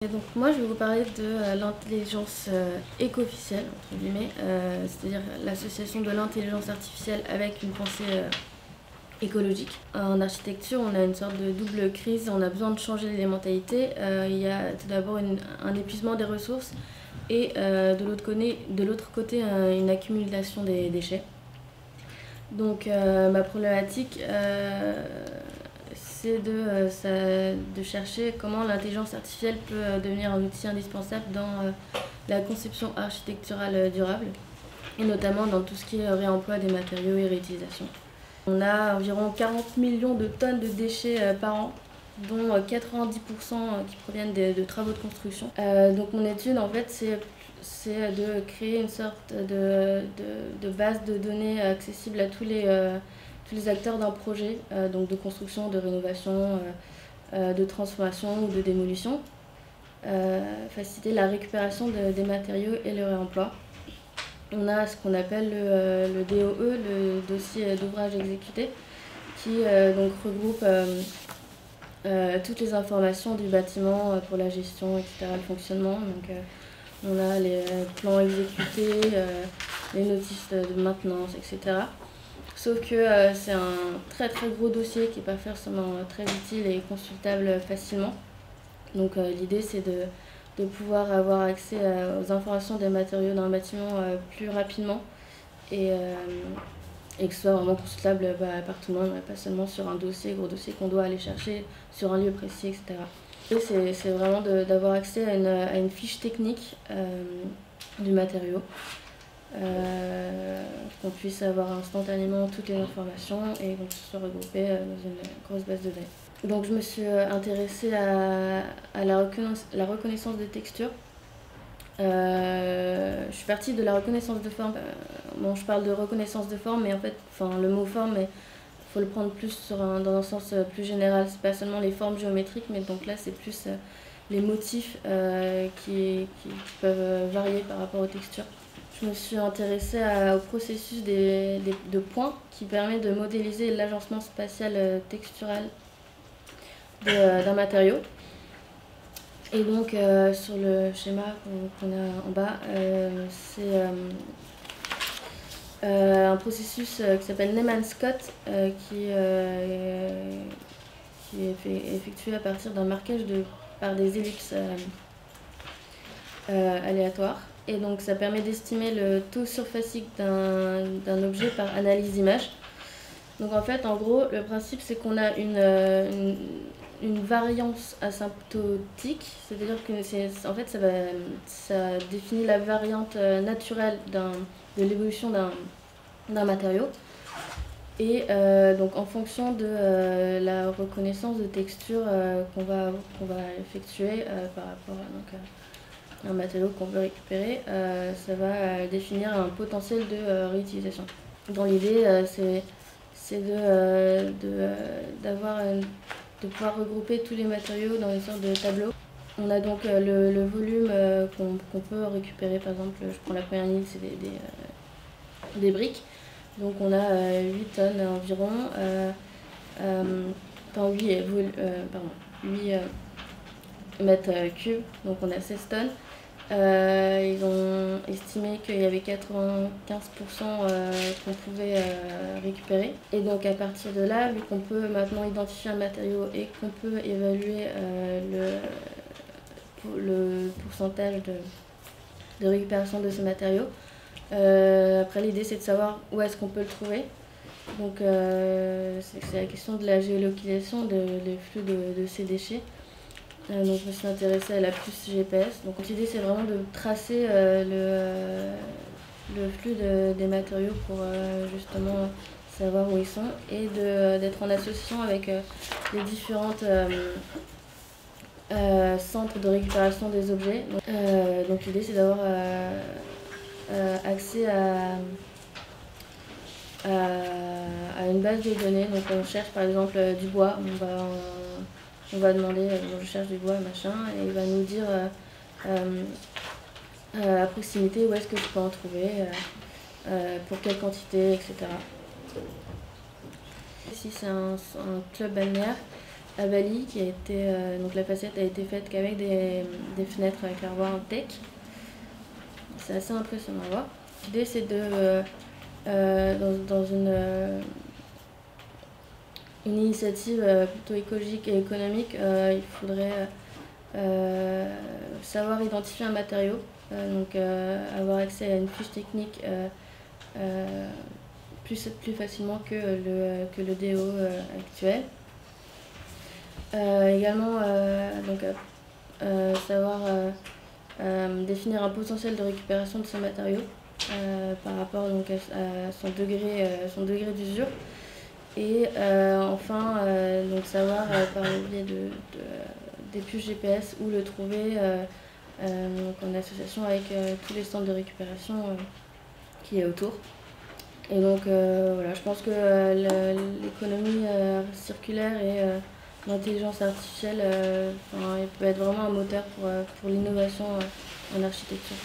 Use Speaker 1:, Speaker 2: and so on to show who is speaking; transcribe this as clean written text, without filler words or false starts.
Speaker 1: Et donc moi je vais vous parler de l'intelligence éco-officielle, entre guillemets, c'est-à-dire l'association de l'intelligence artificielle avec une pensée écologique. En architecture, on a une sorte de double crise, on a besoin de changer les mentalités. Il y a tout d'abord un épuisement des ressources et de l'autre côté une accumulation des déchets. Donc ma problématique, c'est de chercher comment l'intelligence artificielle peut devenir un outil indispensable dans la conception architecturale durable, et notamment dans tout ce qui est réemploi des matériaux et réutilisation. On a environ 40 millions de tonnes de déchets par an, dont 90% qui proviennent de travaux de construction. Donc mon étude, en fait, c'est de créer une sorte de base de données accessible à tous les acteurs d'un projet, donc de construction, de rénovation, de transformation ou de démolition. Faciliter la récupération des matériaux et le réemploi. On a ce qu'on appelle le DOE, le dossier d'ouvrage exécuté, qui donc regroupe toutes les informations du bâtiment pour la gestion, etc., le fonctionnement. Donc, on a les plans exécutés, les notices de maintenance, etc. Sauf que c'est un très très gros dossier qui n'est pas forcément très utile et consultable facilement. Donc l'idée c'est de pouvoir avoir accès aux informations des matériaux d'un bâtiment plus rapidement et que ce soit vraiment consultable par tout le monde, pas seulement sur un dossier, gros dossier qu'on doit aller chercher sur un lieu précis, etc. Et c'est vraiment d'avoir accès à une fiche technique du matériau, qu'on puisse avoir instantanément toutes les informations et qu'on soit regroupé dans une grosse base de données. Donc je me suis intéressée à la reconnaissance des textures. Je suis partie de la reconnaissance de forme. Bon, je parle de reconnaissance de forme, mais en fait, le mot forme, il faut le prendre plus dans un sens plus général. C'est pas seulement les formes géométriques, mais donc là, c'est plus les motifs qui peuvent varier par rapport aux textures. Je me suis intéressée au processus de points qui permet de modéliser l'agencement spatial textural d'un matériau. Et donc sur le schéma qu'on a en bas, c'est un processus qui s'appelle Neyman-Scott qui est effectué à partir d'un marquage par des ellipses aléatoires. Et donc ça permet d'estimer le taux surfacique d'un objet par analyse d'image. Donc en fait, en gros, le principe c'est qu'on a une variance asymptotique, c'est-à-dire que en fait ça définit la variante naturelle de l'évolution d'un matériau. Et donc en fonction de la reconnaissance de texture qu'on va effectuer par rapport à un matériau qu'on veut récupérer, ça va définir un potentiel de réutilisation. Dans l'idée, c'est de pouvoir regrouper tous les matériaux dans une sorte de tableau. On a donc le volume qu'on peut récupérer. Par exemple, je prends la première ligne, c'est des briques. Donc on a 8 tonnes environ, 8 mètres cubes, donc on a 16 tonnes. Ils ont estimé qu'il y avait 95% qu'on pouvait récupérer. Et donc à partir de là, vu qu'on peut maintenant identifier un matériau et qu'on peut évaluer le pourcentage de récupération de ce matériau, après l'idée c'est de savoir où est-ce qu'on peut le trouver. Donc c'est la question de la géolocalisation des flux de ces déchets. Donc je me suis intéressée à la puce GPS. Donc l'idée c'est vraiment de tracer le flux des matériaux pour justement savoir où ils sont et d'être en association avec les différentes centres de récupération des objets. Donc l'idée c'est d'avoir accès à une base de données. Donc on cherche par exemple du bois, on va demander je cherche du bois machin, et il va nous dire à proximité où est-ce que je peux en trouver, pour quelle quantité, etc. Ici c'est un club balnéaire à Bali, qui a été, donc la facette a été faite qu'avec des fenêtres claire-voie en teck. C'est assez impressionnant à voir. L'idée, c'est de, dans une initiative plutôt écologique et économique, il faudrait savoir identifier un matériau, donc avoir accès à une fiche technique plus facilement que le DO actuel. Également, savoir définir un potentiel de récupération de ce matériau par rapport donc, à son degré d'usure. Et enfin, donc savoir par le biais des puces GPS où le trouver, donc en association avec tous les centres de récupération qui est autour. Et donc voilà, je pense que l'économie circulaire et l'intelligence artificielle elle peut être vraiment un moteur pour l'innovation en architecture.